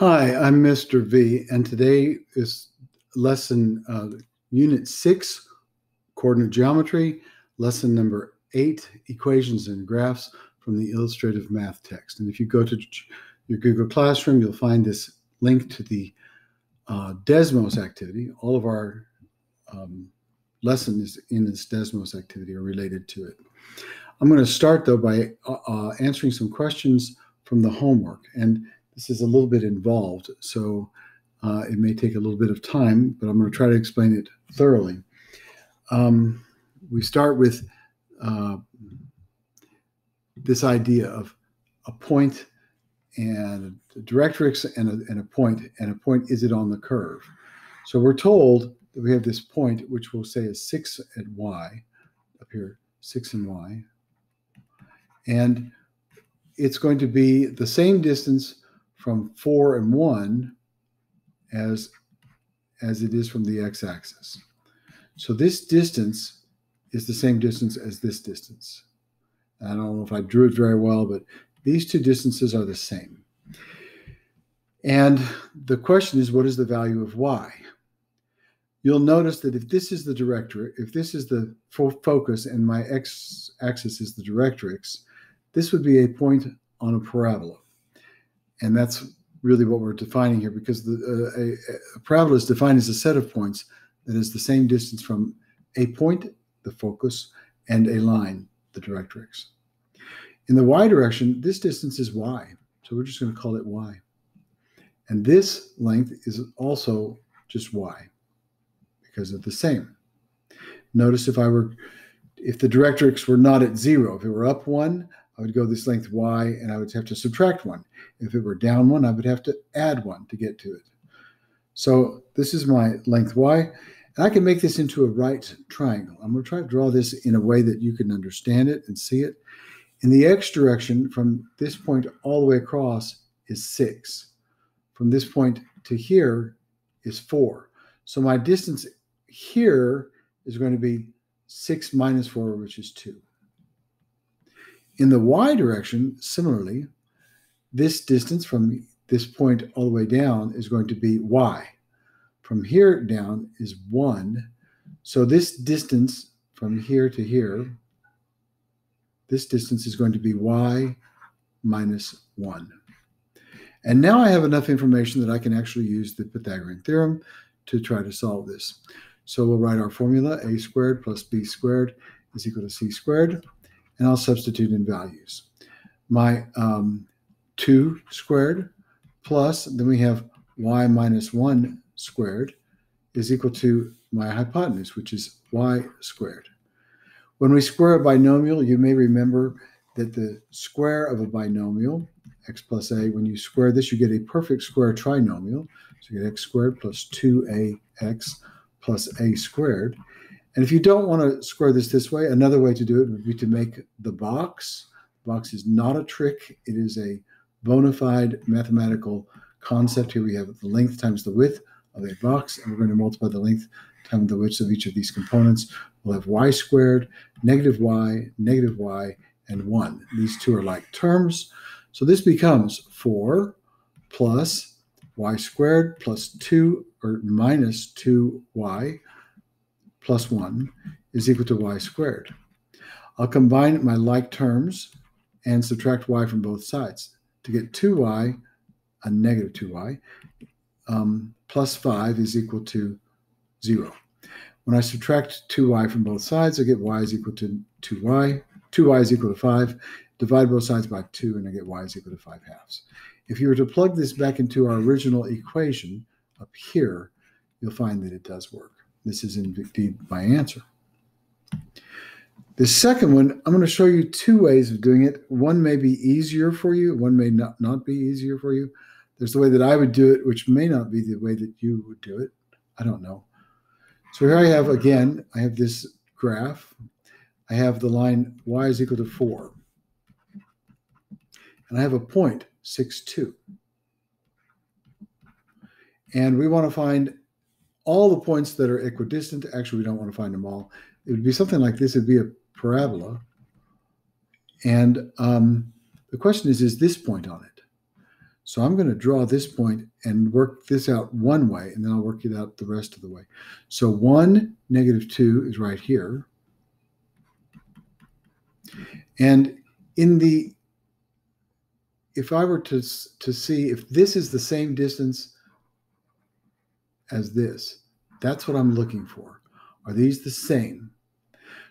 Hi, I'm Mr. V, and today is lesson Unit 6, Coordinate Geometry, lesson number 8, Equations and Graphs from the Illustrative Math text. And if you go to your Google Classroom, you'll find this link to the Desmos activity. All of our lessons in this Desmos activity are related to it. I'm going to start, though, by answering some questions from the homework. And this is a little bit involved, so it may take a little bit of time, but I'm going to try to explain it thoroughly. We start with this idea of a point and a directrix and a point, is it on the curve? So we're told that we have this point, which we'll say is 6 at y, up here, 6 and y, and it's going to be the same distance from 4 and 1 as it is from the x-axis. So this distance is the same distance as this distance. I don't know if I drew it very well, but these two distances are the same. And the question is, what is the value of y? You'll notice that if this is the director, if this is the focus and my x-axis is the directrix, this would be a point on a parabola. And that's really what we're defining here, because a parabola is defined as a set of points that is the same distance from a point, the focus, and a line, the directrix. In the y direction, this distance is y, so we're just going to call it y. And this length is also just y, because they're the same. Notice if the directrix were not at 0, if it were up 1, I would go this length y, and I would have to subtract 1. If it were down 1, I would have to add 1 to get to it. So this is my length y, and I can make this into a right triangle. I'm going to try to draw this in a way that you can understand it and see it. In the x direction, from this point all the way across is 6. From this point to here is 4. So my distance here is going to be 6 minus 4, which is 2. In the y direction, similarly, this distance from this point all the way down is going to be y. From here down is 1. So this distance from here to here, this distance is going to be y minus 1. And now I have enough information that I can actually use the Pythagorean theorem to try to solve this. So we'll write our formula, a squared plus b squared is equal to c squared. And I'll substitute in values. My 2 squared plus, then we have y minus 1 squared is equal to my hypotenuse, which is y squared. When we square a binomial, you may remember that the square of a binomial, x plus a, when you square this, you get a perfect square trinomial. So you get x squared plus 2ax plus a squared. And if you don't want to square this way, another way to do it would be to make the box. The box is not a trick. It is a bona fide mathematical concept. Here we have the length times the width of a box, and we're going to multiply the length times the width of each of these components. We'll have y squared, negative y, and 1. These two are like terms. So this becomes 4 plus y squared plus 2, or minus 2y, plus 1 is equal to y squared. I'll combine my like terms and subtract y from both sides. To get 2y, a negative 2y, plus 5 is equal to 0. When I subtract 2y from both sides, I get y is equal to 2y. 2y is equal to 5. Divide both sides by 2, and I get y is equal to 5 halves. If you were to plug this back into our original equation up here, you'll find that it does work. This is indeed my answer. The second one, I'm going to show you two ways of doing it. One may be easier for you. One may not be easier for you. There's the way that I would do it, which may not be the way that you would do it. I don't know. So here I have, again, I have this graph. I have the line y is equal to 4. And I have a point, 6, 2. And we want to find all the points that are equidistant. Actually, we don't want to find them all. It would be something like this. It would be a parabola. And the question is this point on it? So I'm going to draw this point and work this out one way, and then I'll work it out the rest of the way. So 1, -2 is right here. And if I were to see if this is the same distance as this, that's what I'm looking for. Are these the same?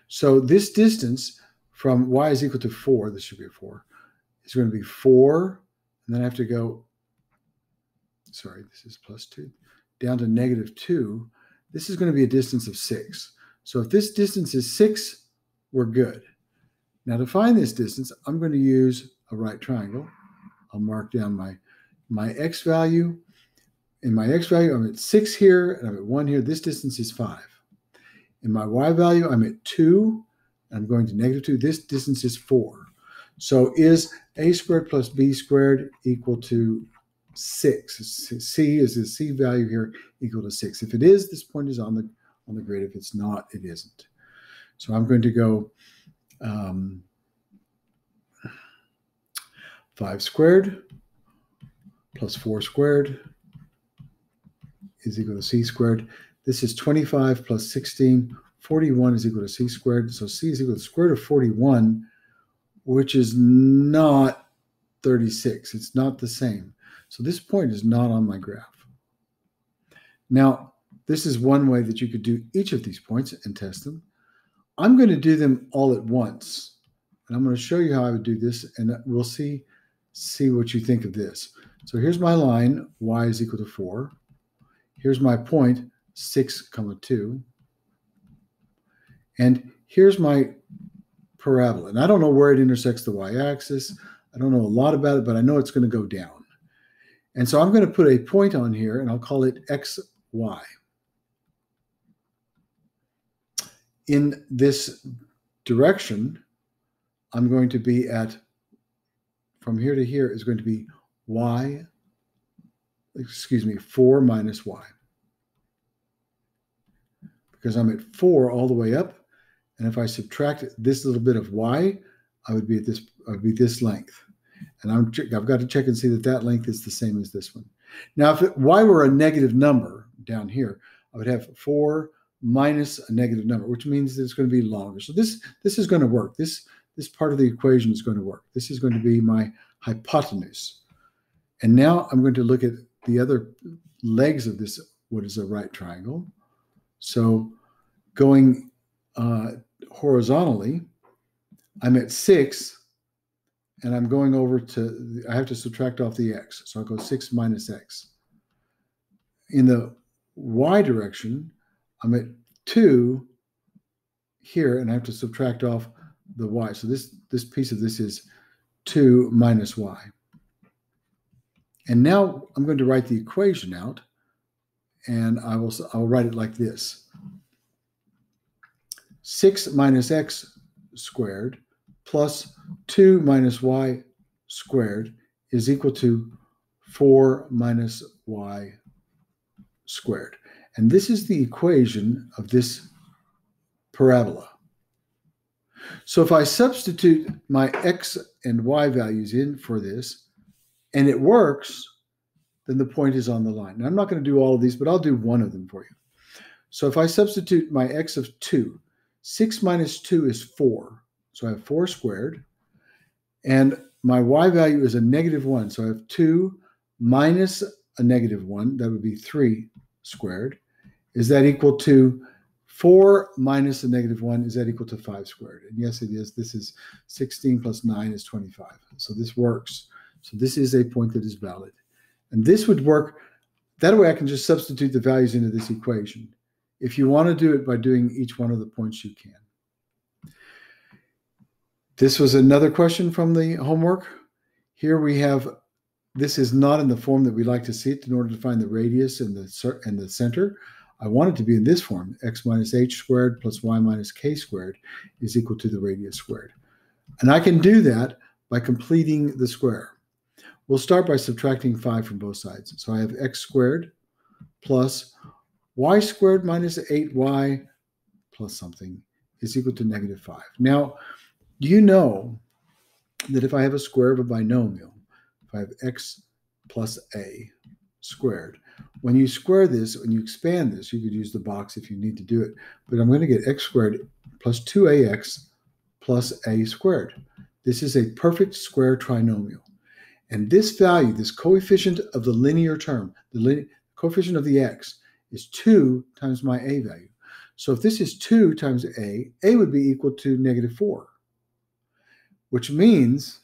So this distance from y is equal to 4, this should be a 4, is going to be 4, and then I have to go, sorry, this is +2, down to -2. This is going to be a distance of 6. So if this distance is 6, we're good. Now to find this distance, I'm going to use a right triangle. I'll mark down my x value. In my x value, I'm at 6 here, and I'm at 1 here. This distance is 5. In my y value, I'm at 2, and I'm going to -2. This distance is 4. So is a squared plus b squared equal to 6? C is the c value here equal to 6. If it is, this point is on the grid. If it's not, it isn't. So I'm going to go 5 squared plus 4 squared is equal to c squared. This is 25 plus 16. 41 is equal to c squared. So c is equal to the square root of 41, which is not 36. It's not the same. So this point is not on my graph. Now, this is one way that you could do each of these points and test them. I'm going to do them all at once. And I'm going to show you how I would do this, and we'll see what you think of this. So here's my line, y is equal to 4. Here's my point, 6, 2. And here's my parabola. And I don't know where it intersects the y-axis. I don't know a lot about it, but I know it's going to go down. And so I'm going to put a point on here, and I'll call it xy. In this direction, I'm going to be at, from here to here is going to be 4 minus y. Because I'm at 4 all the way up, and if I subtract this little bit of y, I would be at this length. And I've got to check and see that length is the same as this one. Now, if y were a negative number down here, I would have 4 minus a negative number, which means that it's going to be longer. So this is going to work. This part of the equation is going to work. This is going to be my hypotenuse. And now I'm going to look at the other legs of this, what is a right triangle. So going horizontally, I'm at 6, and I'm going over to, I have to subtract off the x. So I'll go 6 minus x. In the y direction, I'm at 2 here, and I have to subtract off the y. So this piece of this is 2 minus y. And now I'm going to write the equation out, and I'll write it like this. 6 minus x squared plus 2 minus y squared is equal to 4 minus y squared. And this is the equation of this parabola. So if I substitute my x and y values in for this, and it works, then the point is on the line. Now, I'm not going to do all of these, but I'll do one of them for you. So if I substitute my x of 2, 6 minus 2 is 4. So I have 4 squared. And my y value is a -1. So I have 2 minus a -1. That would be 3 squared. Is that equal to 4 minus a -1? Is that equal to 5 squared? And yes, it is. This is 16 plus 9 is 25. So this works. So this is a point that is valid. And this would work. That way I can just substitute the values into this equation. If you want to do it by doing each one of the points, you can. This was another question from the homework. Here we have, this is not in the form that we like to see it in order to find the radius and the center. I want it to be in this form. X minus h squared plus y minus k squared is equal to the radius squared. And I can do that by completing the square. We'll start by subtracting 5 from both sides. So I have x squared plus y squared minus 8y plus something is equal to -5. Now, you know that if I have a square of a binomial, if I have x plus a squared. When you square this, when you expand this, you could use the box if you need to do it. But I'm going to get x squared plus 2ax plus a squared. This is a perfect square trinomial. And this value, this coefficient of the linear term, the coefficient of the x, is 2 times my a value. So if this is 2 times a would be equal to -4, which means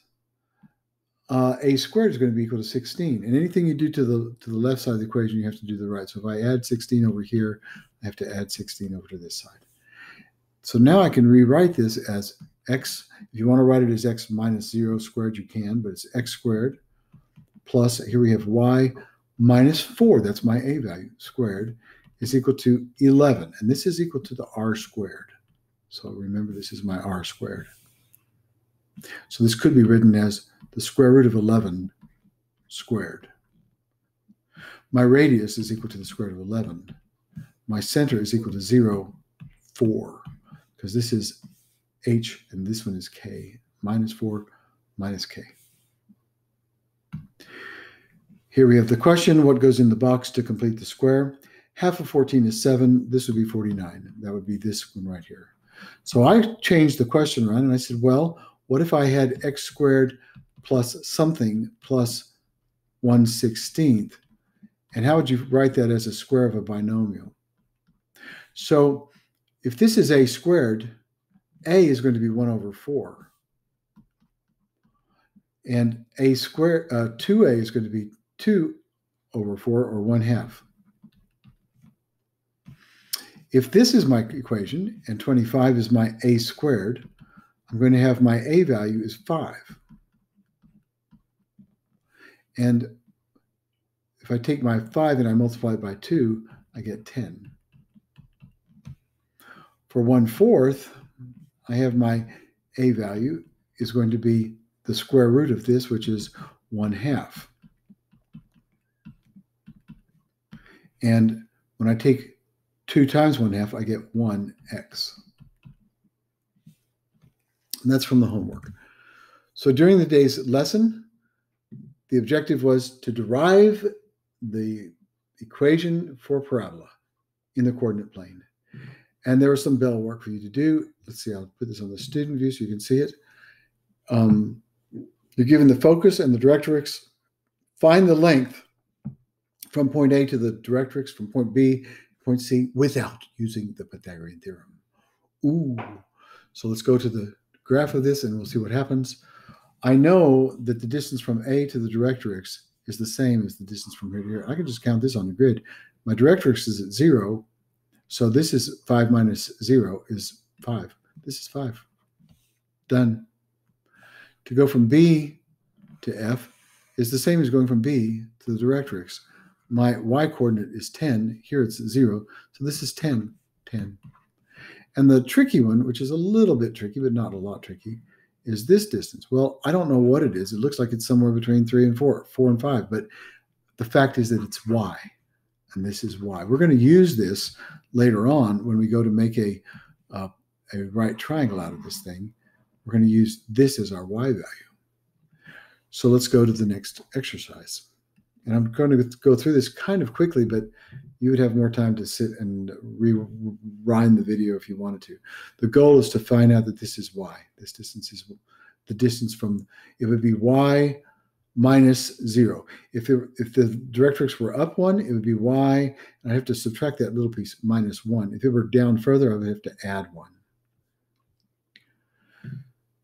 a squared is going to be equal to 16. And anything you do to the left side of the equation, you have to do to the right. So if I add 16 over here, I have to add 16 over to this side. So now I can rewrite this as x. If you want to write it as x minus 0 squared, you can, but it's x squared plus, here we have y minus 4, that's my a value, squared, is equal to 11. And this is equal to the r squared. So remember, this is my r squared. So this could be written as the square root of 11 squared. My radius is equal to the square root of 11. My center is equal to 0, 4, because this is h and this one is k, minus 4 minus k. Here we have the question, what goes in the box to complete the square? Half of 14 is 7. This would be 49. That would be this one right here. So I changed the question around and I said, well, what if I had x squared plus something plus 1/16? And how would you write that as a square of a binomial? So if this is a squared, a is going to be 1 over 4. And a squared, 2a is going to be 2 over 4, or 1/2. If this is my equation and 25 is my a squared, I'm going to have my a value is 5. And if I take my 5 and I multiply it by 2, I get 10. For 1/4, I have my a value is going to be the square root of this, which is 1/2. And when I take 2 times 1/2, I get 1x. And that's from the homework. So during the day's lesson, the objective was to derive the equation for parabola in the coordinate plane. And there was some bell work for you to do. Let's see, I'll put this on the student view so you can see it. You're given the focus and the directrix. Find the length from point A to the directrix, from point B to point C, without using the Pythagorean theorem. Ooh. So let's go to the graph of this and we'll see what happens. I know that the distance from A to the directrix is the same as the distance from here to here. I can just count this on the grid. My directrix is at 0. So this is 5 minus 0 is 5. This is 5. Done. To go from B to F is the same as going from B to the directrix. My y-coordinate is 10. Here it's 0. So this is 10, 10. And the tricky one, which is a little bit tricky, but not a lot tricky, is this distance. Well, I don't know what it is. It looks like it's somewhere between 3 and 4, 4 and 5. But the fact is that it's y. And this is y. We're going to use this later on when we go to make a right triangle out of this thing. We're going to use this as our y value. So let's go to the next exercise. And I'm going to go through this kind of quickly, but you would have more time to sit and rewind the video if you wanted to. The goal is to find out that this is y. This distance is the distance from, it would be y minus 0. If the directrix were up 1, it would be y, and I have to subtract that little piece, minus 1. If it were down further, I would have to add 1.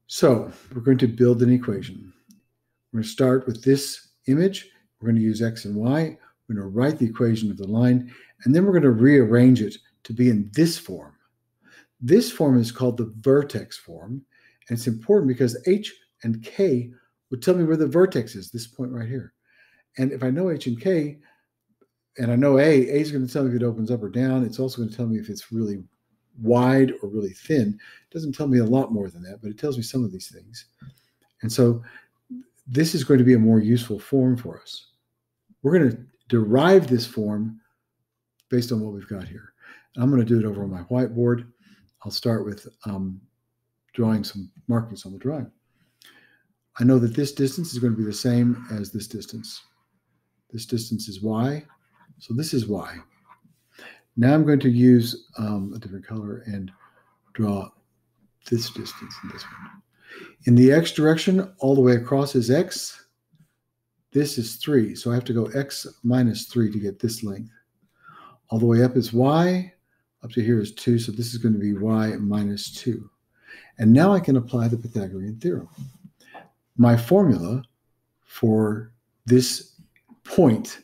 So we're going to build an equation. We're going to start with this image. We're going to use x and y. We're going to write the equation of the line, and then we're going to rearrange it to be in this form. This form is called the vertex form, and it's important because h and k would tell me where the vertex is, this point right here. And if I know h and k, and I know a is going to tell me if it opens up or down. It's also going to tell me if it's really wide or really thin. It doesn't tell me a lot more than that, but it tells me some of these things. And so this is going to be a more useful form for us. We're going to derive this form based on what we've got here. And I'm going to do it over on my whiteboard. I'll start with drawing some markings on the drawing. I know that this distance is going to be the same as this distance. This distance is y. So this is y. Now I'm going to use a different color and draw this distance and this one. In the x direction, all the way across is x. This is 3. So I have to go x minus 3 to get this length. All the way up is y. Up to here is 2. So this is going to be y minus 2. And now I can apply the Pythagorean theorem. My formula for this point,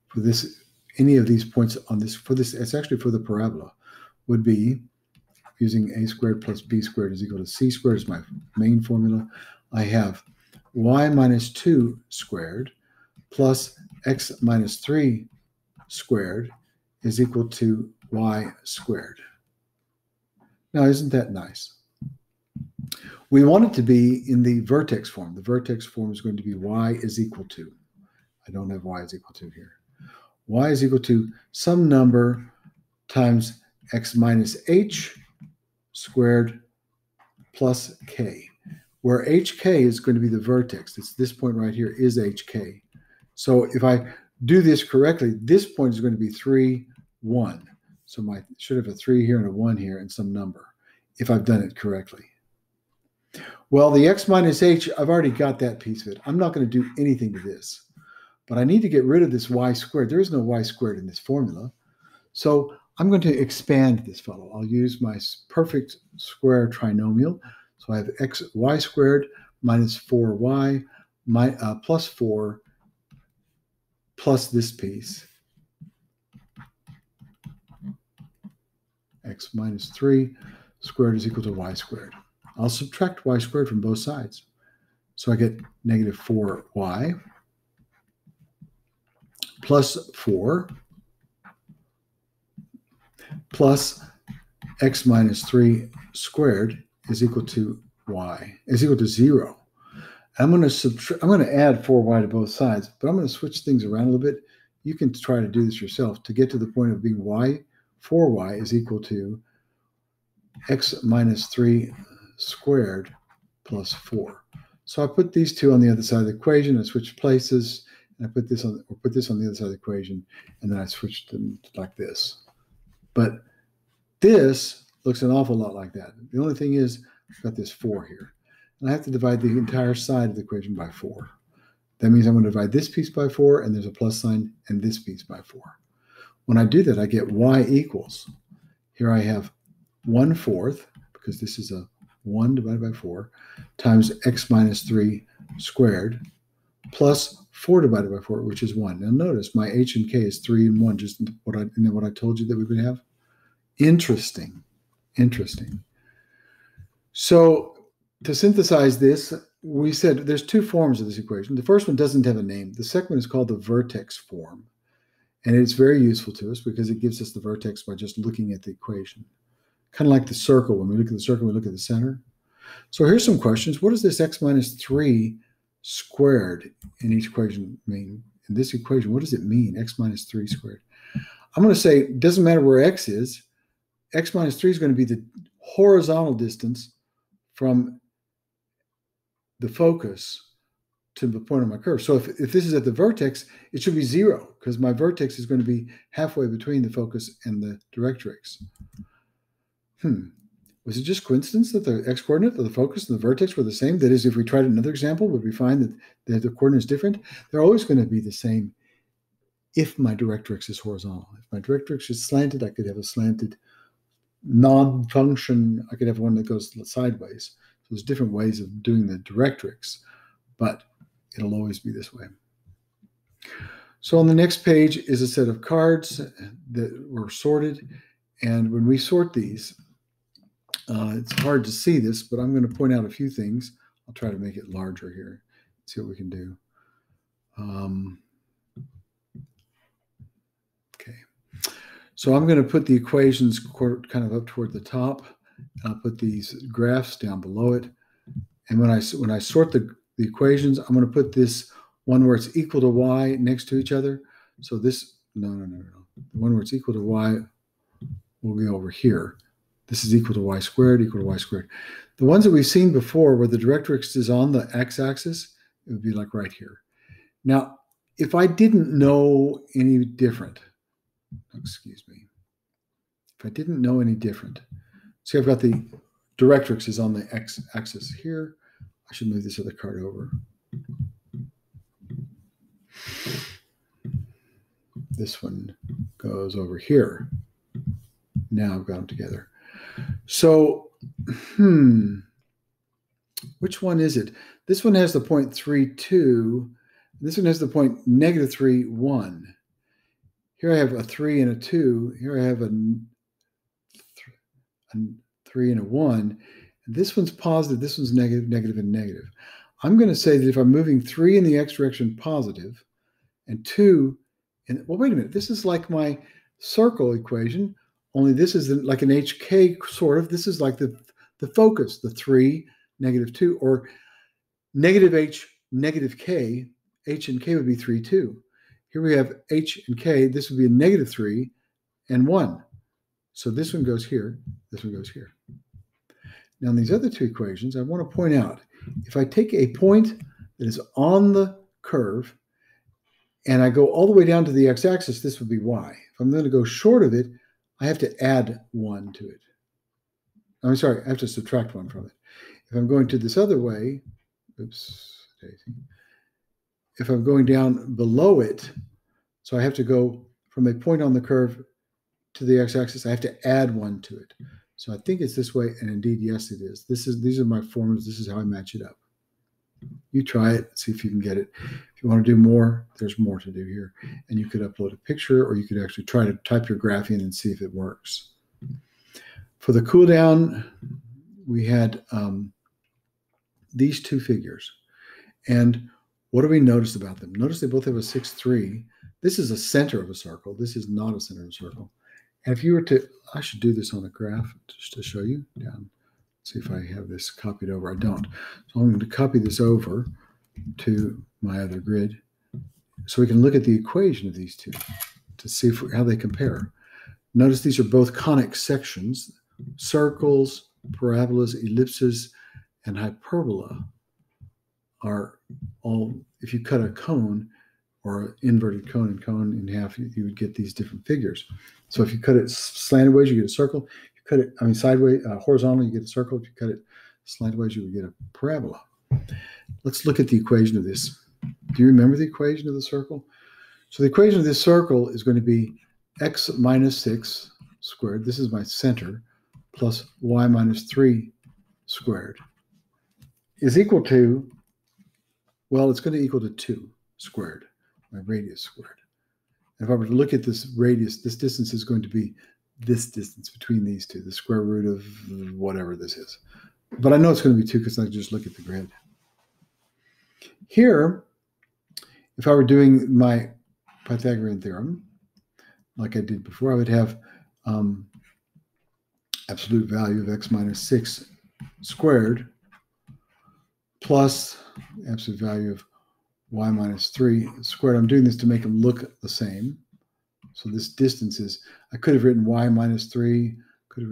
for this any of these points on this, for this, it's actually for the parabola, would be using a squared plus b squared is equal to c squared is my main formula. I have y minus 2 squared plus x minus 3 squared is equal to y squared. Now, isn't that nice? We want it to be in the vertex form. The vertex form is going to be y is equal to. I don't have y is equal to here. Y is equal to some number times x minus h squared plus k, where hk is going to be the vertex. It's this point right here is hk. So if I do this correctly, this point is going to be 3, 1. So I should have a 3 here and a 1 here and some number, if I've done it correctly. Well, the x minus h, I've already got that piece of it. I'm not going to do anything to this. But I need to get rid of this y squared. There is no y squared in this formula. So I'm going to expand this fellow. I'll use my perfect square trinomial. So I have y squared minus 4y plus 4 plus this piece, x minus 3 squared is equal to y squared. I'll subtract y squared from both sides. So I get negative 4y plus 4 plus x minus 3 squared is equal to y, is equal to 0. I'm going to add 4y to both sides, but I'm going to switch things around a little bit. You can try to do this yourself to get to the point of being 4y is equal to x minus 3 squared plus 4. So I put these two on the other side of the equation. I switch places, and I put this on the other side of the equation, and then I switched them like this. But this looks an awful lot like that. The only thing is I've got this 4 here, and I have to divide the entire side of the equation by 4. That means I'm going to divide this piece by 4, and there's a plus sign, and this piece by 4. When I do that, I get y equals. Here I have 1/4, because this is a 1 divided by 4, times x minus 3 squared, plus 4 divided by 4, which is 1. Now notice my h and k is 3 and 1, just what I told you that we would have. Interesting. So to synthesize this, we said there's two forms of this equation. The first one doesn't have a name. The second one is called the vertex form. And it's very useful to us because it gives us the vertex by just looking at the equation. Kind of like the circle. When we look at the circle, we look at the center. So here's some questions. What does this x minus 3 squared in each equation mean? In this equation, what does it mean, x minus 3 squared? I'm going to say it doesn't matter where x is. X minus 3 is going to be the horizontal distance from the focus to the point of my curve. So if this is at the vertex, it should be 0 because my vertex is going to be halfway between the focus and the directrix. Was it just coincidence that the x-coordinate of the focus and the vertex were the same? That is, if we tried another example, would we find that the coordinate is different? They're always going to be the same if my directrix is horizontal. If my directrix is slanted, I could have a slanted non-function. I could have one that goes sideways. So there's different ways of doing the directrix, but it'll always be this way. So on the next page is a set of cards that were sorted. And when we sort these, it's hard to see this, but I'm going to point out a few things. I'll try to make it larger here. See what we can do. Okay. So I'm going to put the equations kind of up toward the top. I'll put these graphs down below it. And when I sort the equations, I'm going to put this one where it's equal to y next to each other. So this, no. The one where it's equal to y will be over here. This is equal to y squared, equal to y squared. The ones that we've seen before where the directrix is on the x-axis, it would be like right here. Now, if I didn't know any different, excuse me, if I didn't know any different, see, I've got the directrix is on the x-axis here. I should move this other card over. This one goes over here. Now I've got them together. So, which one is it? This one has the point 3, 2. This one has the point negative 3, 1. Here I have a 3 and a 2. Here I have a 3 and a 1. And this one's positive. This one's negative, negative, and negative. I'm going to say that if I'm moving 3 in the x direction positive and 2 in, well, wait a minute. This is like my circle equation, only this is like an HK sort of. This is like the focus, the 3, negative 2, or negative H, negative K. H and K would be 3, 2. Here we have H and K. This would be a negative 3 and 1. So this one goes here. This one goes here. Now, in these other two equations, I want to point out, if I take a point that is on the curve and I go all the way down to the x-axis, this would be y. If I'm going to go short of it, I have to add 1 to it. I'm sorry, I have to subtract 1 from it. If I'm going to this other way, oops, if I'm going down below it, so I have to go from a point on the curve to the x-axis, I have to add 1 to it. So I think it's this way, and indeed, yes, it is. These are my formulas. This is how I match it up. You try it, see if you can get it. If you want to do more, there's more to do here. And you could upload a picture, or you could actually try to type your graph in and see if it works. For the cool down, we had these two figures. And what do we notice about them? Notice they both have a 6, 3. This is a center of a circle. This is not a center of a circle. And if you were to, I should do this on a graph just to show you down. See if I have this copied over. I don't. So I'm going to copy this over to my other grid so we can look at the equation of these two to see how they compare. Notice these are both conic sections. Circles, parabolas, ellipses, and hyperbola are all, if you cut a cone or an inverted cone and cone in half, you would get these different figures. So if you cut it slantedways, you get a circle. If you cut it, sideways, horizontally, you get a circle. If you cut it slantedways, you would get a parabola. Let's look at the equation of this. Do you remember the equation of the circle? So the equation of this circle is going to be x minus 6 squared. This is my center, plus y minus 3 squared is equal to, well, it's going to equal to 2 squared, my radius squared. If I were to look at this radius, this distance is going to be this distance between these two, the square root of whatever this is. But I know it's going to be 2 because I just look at the grid. Here, if I were doing my Pythagorean theorem, like I did before, I would have absolute value of x minus 6 squared plus absolute value of y minus 3 squared. I'm doing this to make them look the same. So this distance is, I could have written y minus 3, I could have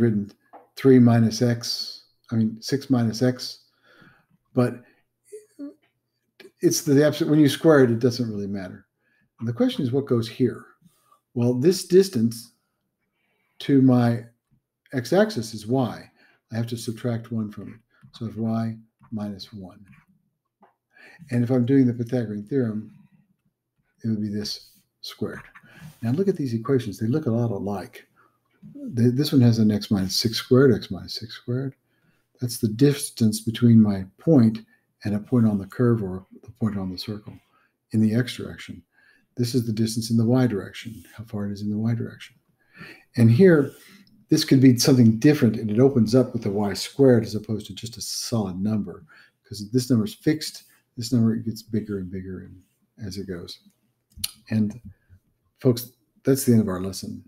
written 3 minus x, 6 minus x, but it's the absolute, when you square it, it doesn't really matter. And the question is what goes here? Well, this distance to my x-axis is y. I have to subtract 1 from it. So it's y minus 1. And if I'm doing the Pythagorean theorem, it would be this squared. Now look at these equations. They look a lot alike. This one has an x minus 6 squared, x minus 6 squared. That's the distance between my point and a point on the curve or the point on the circle in the x direction. This is the distance in the y direction, how far it is in the y direction. And here, this could be something different, and it opens up with the y squared as opposed to just a solid number, because this number is fixed. This number gets bigger and bigger as it goes. And folks, that's the end of our lesson.